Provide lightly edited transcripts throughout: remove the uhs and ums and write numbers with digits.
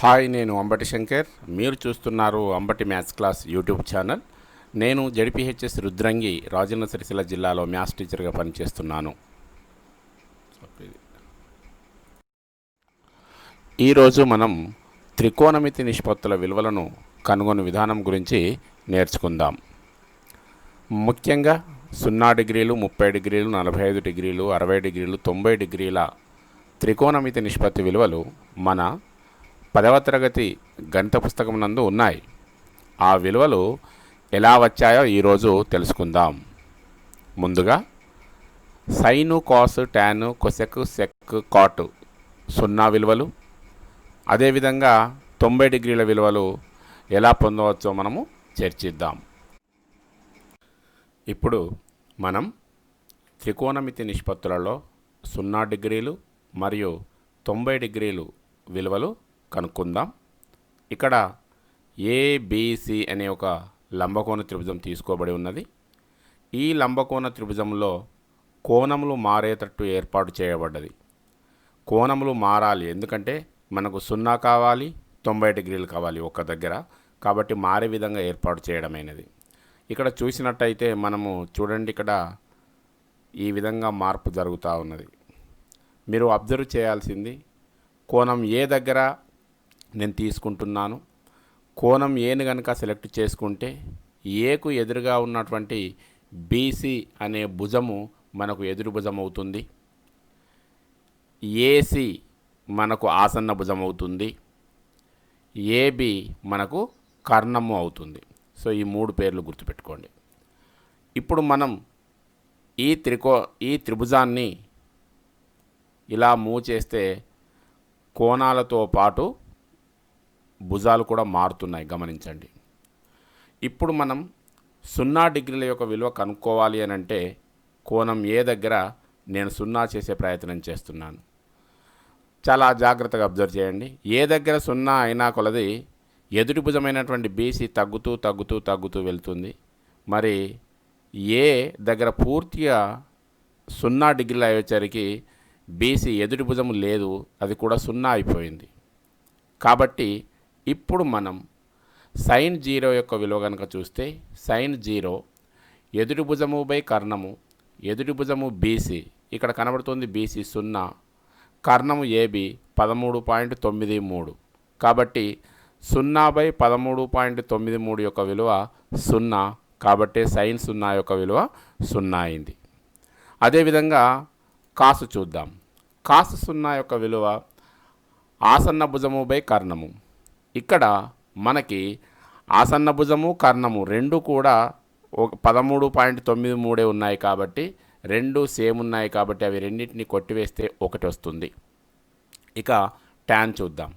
Hi, నేను అంబటి శంకర్. మీరు చూస్తున్నారు Ambati maths class YouTube channel. నేను జడ్పీహెచ్ఎస్ రుద్రంగి, రాజన్న సిరిసిల్ల జిల్లాలో మ్యాథ్స్ టీచర్గా పనిచేస్తున్నాను. ఈరోజు మనం త్రికోణమితి నిష్పత్తుల విలువలను కనుగొనే విధానం గురించి నేర్చుకుందాం. ముఖ్యంగా 0 డిగ్రీలు, 30 డిగ్రీలు, 45 డిగ్రీలు, 60 డిగ్రీలు, 90 డిగ్రీల త్రికోణమితి నిష్పత్తి విలువలు మన 10వ తరగతి గణిత పుస్తకం నందు ఉన్నాయి. ఆ విలువలు ఎలా వచ్చాయో ఈరోజు తెలుసుకుందాం. ముందుగా సైను, కాసు, టాను, కొసెక్, సెక్, కాటు 0 విలువలు, అదేవిధంగా 90 డిగ్రీల విలువలు ఎలా పొందవచ్చో మనము చర్చిద్దాం. ఇప్పుడు మనం త్రికోణమితి నిష్పత్తులలో 0 డిగ్రీలు మరియు 90 డిగ్రీలు విలువలు కనుక్కుందాం. ఇక్కడ ఏబిసి అనే ఒక లంబకోణ త్రిభుజం తీసుకోబడి ఉన్నది. ఈ లంబకోణ త్రిభుజంలో కోణములు మారేటట్టు ఏర్పాటు చేయబడ్డది. కోణములు మారాలి, ఎందుకంటే మనకు 0 కావాలి, 90 డిగ్రీలు కావాలి ఒక దగ్గర, కాబట్టి మారే విధంగా ఏర్పాటు చేయడమైనది. ఇక్కడ చూసినట్టయితే మనము చూడండి, ఇక్కడ ఈ విధంగా మార్పు జరుగుతూ ఉన్నది. మీరు అబ్జర్వ్ చేయాల్సింది, కోణం ఏ దగ్గర నేను తీసుకుంటున్నాను. కోణం ఏని కనుక సెలెక్ట్ చేసుకుంటే ఏకు ఎదురుగా ఉన్నటువంటి బీసీ అనే భుజము మనకు ఎదురు భుజం అవుతుంది. ఏసి మనకు ఆసన్న భుజం అవుతుంది. ఏబి మనకు కర్ణము అవుతుంది. సో ఈ 3 పేర్లు గుర్తుపెట్టుకోండి. ఇప్పుడు మనం ఈ త్రిభుజాన్ని ఇలా మూవ్ చేస్తే కోణాలతో పాటు భుజాలు కూడా మారుతున్నాయి, గమనించండి. ఇప్పుడు మనం 0 డిగ్రీల యొక్క విలువ కనుక్కోవాలి అని అంటే కోణం ఏ దగ్గర నేను 0 చేసే ప్రయత్నం చేస్తున్నాను. చాలా జాగ్రత్తగా అబ్జర్వ్ చేయండి. ఏ దగ్గర 0 అయినా కొలది ఎదుటి భుజమైనటువంటి బీసీ తగ్గుతూ తగ్గుతూ తగ్గుతూ వెళ్తుంది. మరి ఏ దగ్గర పూర్తిగా 0 డిగ్రీలు అయ్యేసరికి బీసీ ఎదుటి భుజము లేదు, అది కూడా 0 అయిపోయింది. కాబట్టి ఇప్పుడు మనం సైన్ 0 యొక్క విలువ కనుక చూస్తే సైన్ 0 ఎదుటి భుజము బై కర్ణము, ఎదుటి భుజము బీసీ, ఇక్కడ కనబడుతుంది బీసీ 0, కర్ణము ఏబి 13.93. కాబట్టి 0/13.93 యొక్క విలువ 0, కాబట్టి సైన్ 0 యొక్క విలువ 0 అయింది. అదేవిధంగా కాసు చూద్దాం. కాసు 0 యొక్క విలువ ఆసన్న భుజము బై కర్ణము. ఇక్కడ మనకి ఆసన్న భుజము కర్ణము రెండు కూడా 13.93 ఉన్నాయి, కాబట్టి రెండు సేమ్ ఉన్నాయి, కాబట్టి అవి రెండింటిని కొట్టివేస్తే 1 వస్తుంది. ఇక టాన్ చూద్దాం.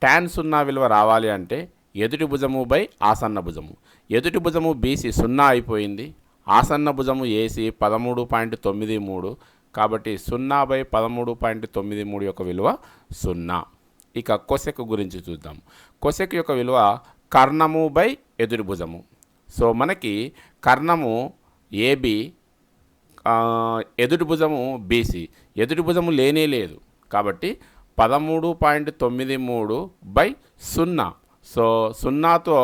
టాన్ 0 విలువ రావాలి అంటే ఎదుటి భుజము బై ఆసన్న భుజము. ఎదుటి భుజము బీసీ 0 అయిపోయింది, ఆసన్న భుజము ఏసీ 13.93, కాబట్టి 0/13.93 యొక్క విలువ 0. ఇక కొసెక్ గురించి చూద్దాం. కొసెక్ యొక్క విలువ కర్ణము బై ఎదుటి భుజము. సో మనకి కర్ణము ఏబి, ఎదుటి భుజము బీసీ, ఎదుటి భుజము లేనే లేదు, కాబట్టి 13.93/0. సో 0తో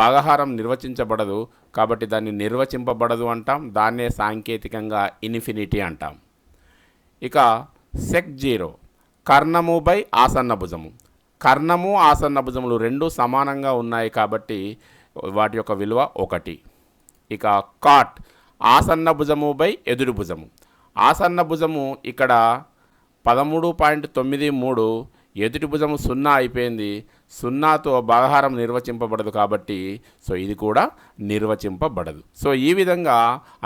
భాగహారం నిర్వచించబడదు, కాబట్టి దాన్ని నిర్వచింపబడదు అంటాం. దాన్నే సాంకేతికంగా ఇన్ఫినిటీ అంటాం. ఇక సెక్ 0 కర్ణము బై ఆసన్న భుజము. కర్ణము ఆసన్న భుజములు రెండు సమానంగా ఉన్నాయి, కాబట్టి వాటి యొక్క విలువ 1. ఇక కాట్ ఆసన్న భుజము బై ఎదురు భుజము. ఆసన్న భుజము ఇక్కడ 13.93, ఎదుటి భుజము 0 అయిపోయింది, 0తో భాగహారం నిర్వచింపబడదు, కాబట్టి సో ఇది కూడా నిర్వచింపబడదు. సో ఈ విధంగా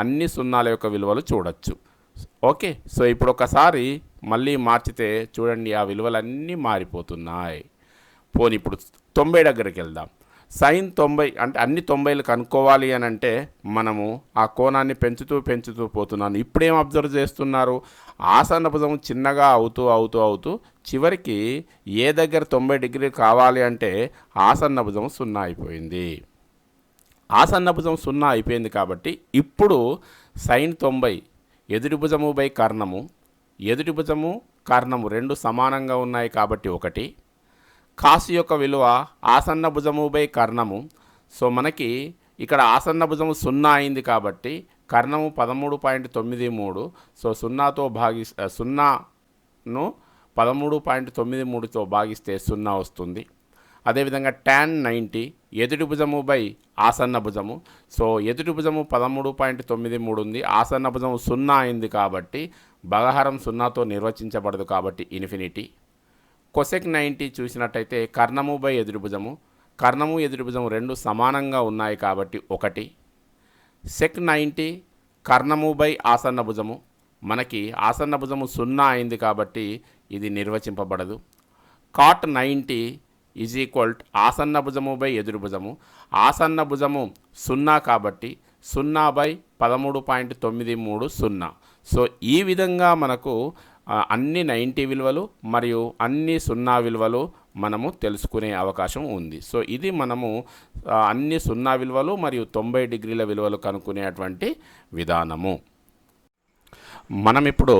అన్ని 0ల యొక్క విలువలు చూడొచ్చు. ఓకే, సో ఇప్పుడు ఒకసారి మళ్ళీ మార్చితే చూడండి, ఆ విలువలన్నీ మారిపోతున్నాయి. పోనీ ఇప్పుడు 90 దగ్గరికి వెళ్దాం. సైన్ 90 అంటే అన్ని 90లు కనుక్కోవాలి అని అంటే మనము ఆ కోణాన్ని పెంచుతూ పెంచుతూ పోతున్నాను. ఇప్పుడేం అబ్జర్వ్ చేస్తున్నారు, ఆసన్న భుజం చిన్నగా అవుతూ అవుతూ అవుతూ చివరికి ఏ దగ్గర 90 డిగ్రీలు కావాలి అంటే ఆసన్న భుజం 0 అయిపోయింది. ఆసన్న భుజం 0 అయిపోయింది, కాబట్టి ఇప్పుడు సైన్ 90 ఎదుటి భుజము బై కర్ణము, ఎదుటి భుజము కర్ణము రెండు సమానంగా ఉన్నాయి, కాబట్టి 1, కాసు యొక్క విలువ ఆసన్న భుజము బై కర్ణము. సో మనకి ఇక్కడ ఆసన్న భుజము 0 అయింది కాబట్టి కర్ణము 13.93. సో 0తో భాగిస్తే 0ను 13.93తో భాగిస్తే 0 వస్తుంది. అదేవిధంగా tan 90 ఎదుటి భుజము బై ఆసన్న భుజము. సో ఎదుటి భుజము 13.93 ఉంది, ఆసన్న భుజము 0 అయింది కాబట్టి భాగహారం 0తో నిర్వచించబడదు కాబట్టి ఇన్ఫినిటీ. కొసెక్ 90 చూసినట్టయితే కర్ణము బై ఎదుటి భుజము, కర్ణము ఎదుటి భుజము రెండు సమానంగా ఉన్నాయి కాబట్టి 1. సెక్ 90 కర్ణము బై ఆసన్న భుజము, మనకి ఆసన్న భుజము 0 అయింది కాబట్టి ఇది నిర్వచింపబడదు. కాట్ 90 ఈజ్ ఈక్వల్ ఆసన్న భుజము బై ఎదురు భుజము, ఆసన్న భుజము 0 కాబట్టి 0/13.93 0. సో ఈ విధంగా మనకు అన్ని 90 విలువలు మరియు అన్ని 0 విలువలు మనము తెలుసుకునే అవకాశం ఉంది. సో ఇది మనము అన్ని 0 విలువలు మరియు 90 డిగ్రీల విలువలు కనుక్కునేటువంటి విధానము. మనం ఇప్పుడు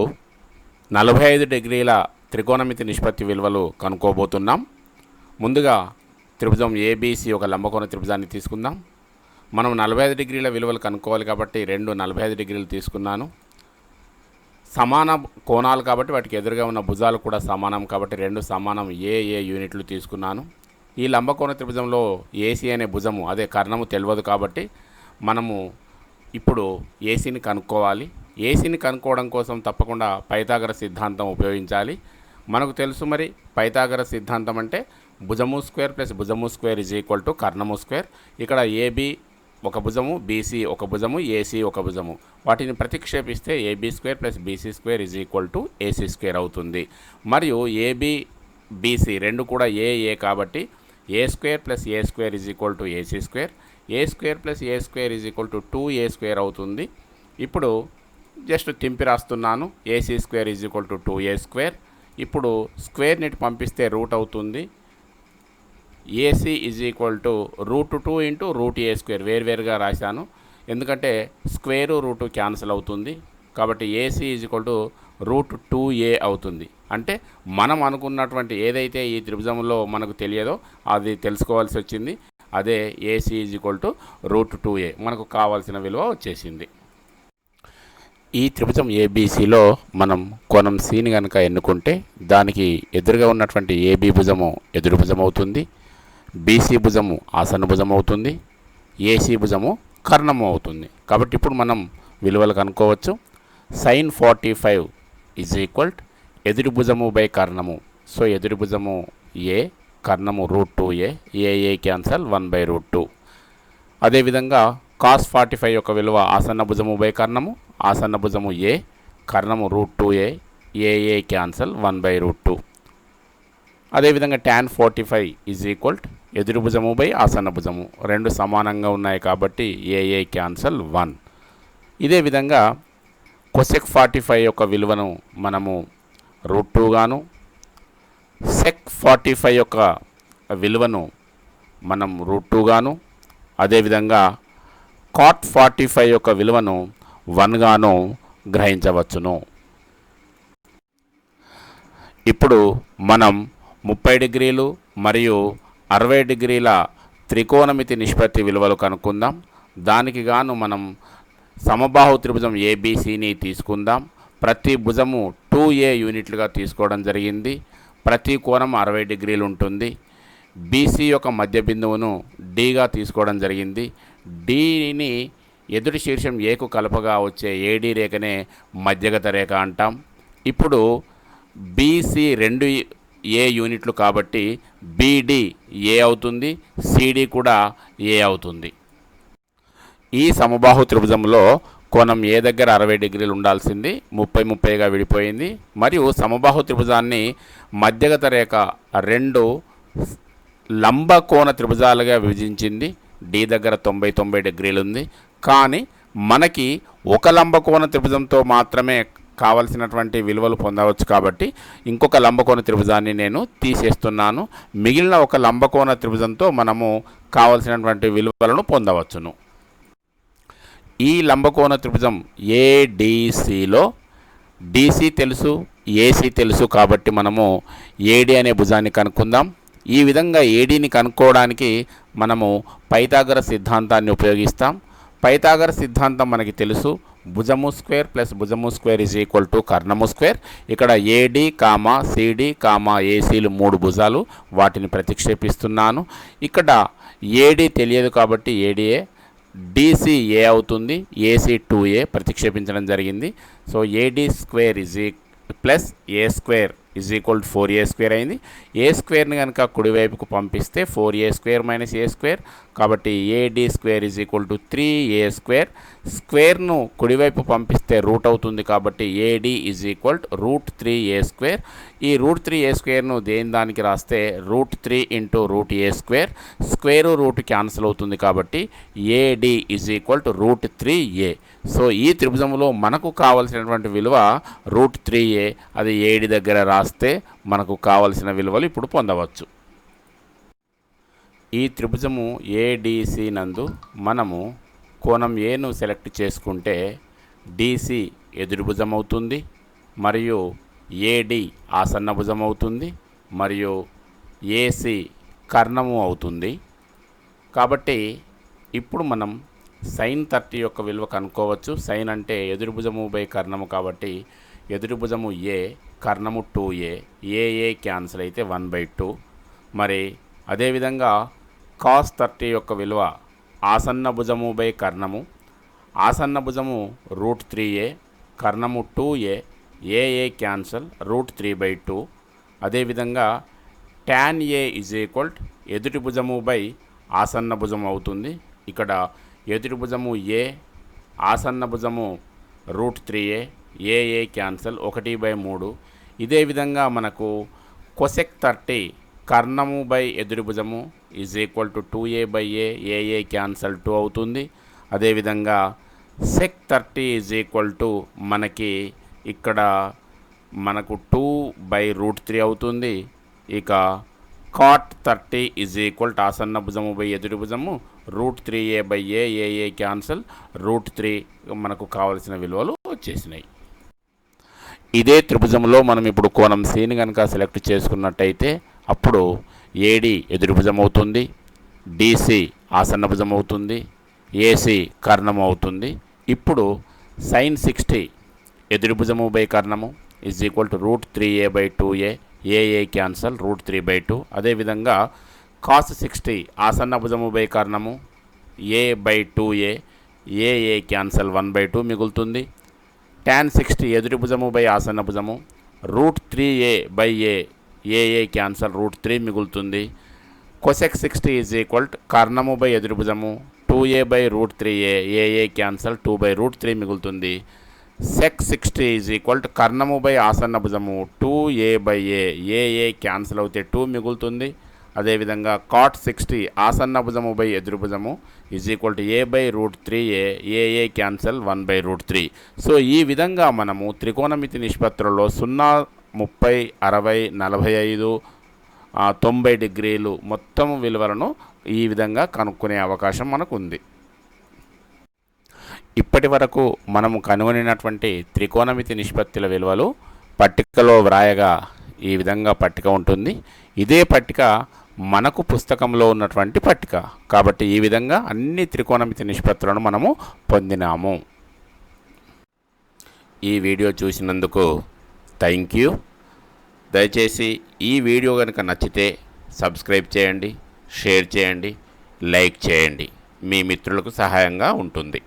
45 డిగ్రీల త్రికోణమితి నిష్పత్తి విలువలు కనుక్కోబోతున్నాం. ముందుగా త్రిభుజం ఏబిసి ఒక లంబకోణ త్రిభుజాన్ని తీసుకుందాం. మనం 45 డిగ్రీల విలువలు కనుక్కోవాలి కాబట్టి 45 డిగ్రీలు తీసుకున్నాను. సమాన కోణాలు కాబట్టి వాటికి ఎదురుగా ఉన్న భుజాలు కూడా సమానం కాబట్టి 2 సమానం ఏ యూనిట్లు తీసుకున్నాను. ఈ లంబకోణ త్రిభుజంలో ఏసీ అనే భుజము అదే కర్ణము తెలియదు కాబట్టి మనము ఇప్పుడు ఏసీని కనుక్కోవాలి. ఏసీని కనుక్కోవడం కోసం తప్పకుండా పైథాగరస్ సిద్ధాంతం ఉపయోగించాలి. మనకు తెలుసు మరి పైథాగరస్ సిద్ధాంతం అంటే భుజము స్క్వేర్ ప్లస్ భుజము స్క్వేర్ ఈజ్ ఈక్వల్ టు కర్ణము స్క్వేర్. ఇక్కడ ఏబి ఒక భుజము, బీసీ ఒక భుజము, ఏసీ ఒక భుజము, వాటిని ప్రతిక్షేపిస్తే AB square plus BC square is equal to AC square అవుతుంది. మరియు ఏబీ బీసీ రెండు కూడా ఏ కాబట్టి A square plus A square is equal to AC square, A square plus A square is equal to 2a square అవుతుంది. ఇప్పుడు just తింపి రాస్తున్నాను. AC square is equal to 2a square. ఇప్పుడు square నీటి పంపిస్తే రూట్ అవుతుంది. AC is equal to √2 into √a square వేరువేరుగా రాశాను ఎందుకంటే స్క్వేరు రూటు క్యాన్సిల్ అవుతుంది కాబట్టి AC is equal to √2a అవుతుంది. అంటే మనం అనుకున్నటువంటి ఏదైతే ఈ త్రిభుజంలో మనకు తెలియదో అది తెలుసుకోవాల్సి వచ్చింది. అదే AC is equal to √2a మనకు కావాల్సిన విలువ వచ్చేసింది. ఈ త్రిభుజం ఏబీసీలో మనం కోణం సిని కనుక ఎన్నుకుంటే దానికి ఎదురుగా ఉన్నటువంటి ఏబీ భుజము ఎదురు భుజం అవుతుంది, బీసీ భుజము ఆసన్న భుజం అవుతుంది, ఏసీ భుజము కర్ణము అవుతుంది. కాబట్టి ఇప్పుడు మనం విలువలు కనుక్కోవచ్చు. sin 45 ఈజ్ ఈక్వల్ ఎదురు భుజము బై కర్ణము. సో ఎదురు భుజము ఏ, కర్ణము √2a, ఏ క్యాన్సల్ 1/√2. అదేవిధంగా cos 45 యొక్క విలువ ఆసన్న భుజము బై కర్ణము, ఆసన్న భుజము ఏ, కర్ణము √2a, ఏ క్యాన్సల్ 1/√2. అదేవిధంగా tan 45 ఈజ్ ఈక్వల్ ఎదురు భుజము బై ఆసన్న భుజము రెండు సమానంగా ఉన్నాయి కాబట్టి ఏ క్యాన్సల్ 1. ఇదే విధంగా కొసెక్ 45 యొక్క విలువను మనము √2 గాను, సెక్ 45 యొక్క విలువను మనం √2 గాను, అదేవిధంగా కాట్ 45 యొక్క విలువను 1 గాను గ్రహించవచ్చును. ఇప్పుడు మనం 30 డిగ్రీలు మరియు 60 డిగ్రీల త్రికోణమితి నిష్పత్తి విలువలు కనుక్కుందాం. దానికి గాను మనం సమబాహు త్రిభుజం ఏబీసీని తీసుకుందాం. ప్రతి భుజము 2a యూనిట్లుగా తీసుకోవడం జరిగింది. ప్రతి కోణం 60 డిగ్రీలు ఉంటుంది. బీసీ యొక్క మధ్య బిందువును డీగా తీసుకోవడం జరిగింది. డీని ఎదుటి శీర్షం ఏకు కలపగా వచ్చే ఏడీ రేఖనే మధ్యగత రేఖ అంటాం. ఇప్పుడు బీసీ 2a యూనిట్లు కాబట్టి బీడీ ఏ అవుతుంది, సిడి కూడా ఏ అవుతుంది. ఈ సమబాహు త్రిభుజంలో కోణం ఏ దగ్గర 60 డిగ్రీలు ఉండాల్సింది 30-30గా విడిపోయింది. మరియు సమబాహు త్రిభుజాన్ని మధ్యగత రేఖ 2 లంబ కోణ త్రిభుజాలుగా విభజించింది. డి దగ్గర 90 డిగ్రీలు ఉంది. కానీ మనకి ఒక లంబకోణ త్రిభుజంతో మాత్రమే కావలసినటువంటి విలువలు పొందవచ్చు కాబట్టి ఇంకొక లంబకోణ త్రిభుజాన్ని నేను తీసేస్తున్నాను. మిగిలిన ఒక లంబకోణ త్రిభుజంతో మనము కావలసినటువంటి విలువలను పొందవచ్చును. ఈ లంబకోణ త్రిభుజం ఏడిసిలో డిసి తెలుసు, ఏసీ తెలుసు కాబట్టి మనము ఏడి అనే భుజాన్ని కనుక్కుందాం. ఈ విధంగా ఏడీని కనుక్కోవడానికి మనము పైథాగరస్ సిద్ధాంతాన్ని ఉపయోగిస్తాం. పైథాగరస్ సిద్ధాంతం మనకి తెలుసు, భుజము స్క్వేర్ ప్లస్ భుజము స్క్వేర్ ఈజ్ ఈక్వల్ టు కర్ణము స్క్వేర్. ఇక్కడ ఏడి కామా సిడి కామా ఏసీలు 3 భుజాలు, వాటిని ప్రతిక్షేపిస్తున్నాను. ఇక్కడ ఏడి తెలియదు కాబట్టి ఏడిఏ, డిసి ఏ అవుతుంది, ఏసీ 2a ప్రతిక్షేపించడం జరిగింది. So AD square is plus A square is equal to 4a square అయింది. ఏ స్క్వేర్ని కనుక కుడివైపుకు పంపిస్తే 4a square minus A square, కాబట్టి AD square is equal to 3a square. స్క్వేర్ను కుడివైపు పంపిస్తే రూట్ అవుతుంది కాబట్టి AD is equal to √3a square. ఈ √3a స్క్వేర్ను దేని దానికి రాస్తే √3 into √a square. Square root cancel అవుతుంది కాబట్టి AD is equal to √3a. So ఈ త్రిభుజంలో మనకు కావలసినటువంటి విలువ √3a, అది ఏడి దగ్గర రాస్తే మనకు కావలసిన విలువలు ఇప్పుడు పొందవచ్చు. ఈ త్రిభుజము ఏడిసి నందు మనము కోణం ఏను సెలెక్ట్ చేసుకుంటే డిసి ఎదురుభుజం అవుతుంది, మరియు ఏడి ఆసన్న భుజం అవుతుంది, మరియు ఏసి కర్ణము అవుతుంది. కాబట్టి ఇప్పుడు మనం సైన్ 30 యొక్క విలువ కనుక్కోవచ్చు. సైన్ అంటే ఎదురుభుజము బై కర్ణము కాబట్టి ఎదురుభుజము ఏ, కర్ణము 2a, ఏ క్యాన్సిల్ అయితే 1/2. మరి అదేవిధంగా కాస్ 30 యొక్క విలువ ఆసన్న భుజము బై కర్ణము, ఆసన్న భుజము √3a, కర్ణము 2a, ఏ క్యాన్సల్ √3/2. అదేవిధంగా tan a ఈజ్ ఈక్వల్ ఎదుటి భుజము బై ఆసన్న భుజము అవుతుంది. ఇక్కడ ఎదుటి భుజము ఏ, ఆసన్న భుజము √3a, ఏ క్యాన్సల్ 1/3. ఇదే విధంగా మనకు కొసెక్ 30 కర్ణము బై ఎదురు భుజము is equal to 2a/a, A cancel 2 అవుతుంది. అదేవిధంగా సెక్ 30 ఈజ్ ఈక్వల్ టు మనకి ఇక్కడ మనకు 2/√3 అవుతుంది. ఇక కాట్ 30 ఈజ్ ఈక్వల్ టు ఆసన్న భుజము బై ఎదురు భుజము √3a/a, ఏ క్యాన్సల్ √3 మనకు కావలసిన విలువలు వచ్చేసినాయి. ఇదే త్రిభుజంలో మనం ఇప్పుడు కోణం సిని కనుక సెలెక్ట్ చేసుకున్నట్టయితే అప్పుడు ఏడి ఎదురుభుజం అవుతుంది, డిసి ఆసన్న భుజం అవుతుంది, ఏసి కర్ణము అవుతుంది. ఇప్పుడు సైన్ 60 ఎదురుభుజము బై కర్ణము is equal to √3a/2a, A cancel √3/2. అదేవిధంగా కాస్ 60 ఆసన్న భుజము బై కర్ణము a/2a, ఏ క్యాన్సల్ 1/2 మిగులుతుంది. tan 60 ఎదురు భుజము బై ఆసన్న భుజము √3a/a, ఏ క్యాన్సల్ √3 మిగులుతుంది. కొసెక్ 60 ఈజ్ ఈక్వల్ కర్ణము బై ఎదురు భుజము 2a/√3a, ఏ క్యాన్సల్ 2/√3 మిగులుతుంది. సెక్ 60 ఈజ్ ఈక్వల్ కర్ణము బై ఆసన్న భుజము 2a/a, ఏ క్యాన్సల్ అవుతే 2 మిగులుతుంది. అదేవిధంగా కాట్ 60 ఆసన్న భుజము బై ఎదురు భుజము is equal to a/√3a, A cancel 1/√3. So ఈ విధంగా మనము త్రికోణమితి నిష్పత్తులలో 0, 30, 60, 45, 90 డిగ్రీలు మొత్తం విలువలను ఈ విధంగా కనుక్కునే అవకాశం మనకు ఉంది. ఇప్పటి వరకు మనము కనుగొనినటువంటి త్రికోణమితి నిష్పత్తుల విలువలు పట్టికలో వ్రాయగా ఈ విధంగా పట్టిక ఉంటుంది. ఇదే పట్టిక మనకు పుస్తకంలో ఉన్నటువంటి పట్టిక కాబట్టి ఈ విధంగా అన్ని త్రికోణమితి నిష్పత్తులను మనము పొందినాము. ఈ వీడియో చూసినందుకు థ్యాంక్ యూ. దయచేసి ఈ వీడియో కనుక నచ్చితే సబ్స్క్రైబ్ చేయండి, షేర్ చేయండి, లైక్ చేయండి. మీ మిత్రులకు సహాయంగా ఉంటుంది.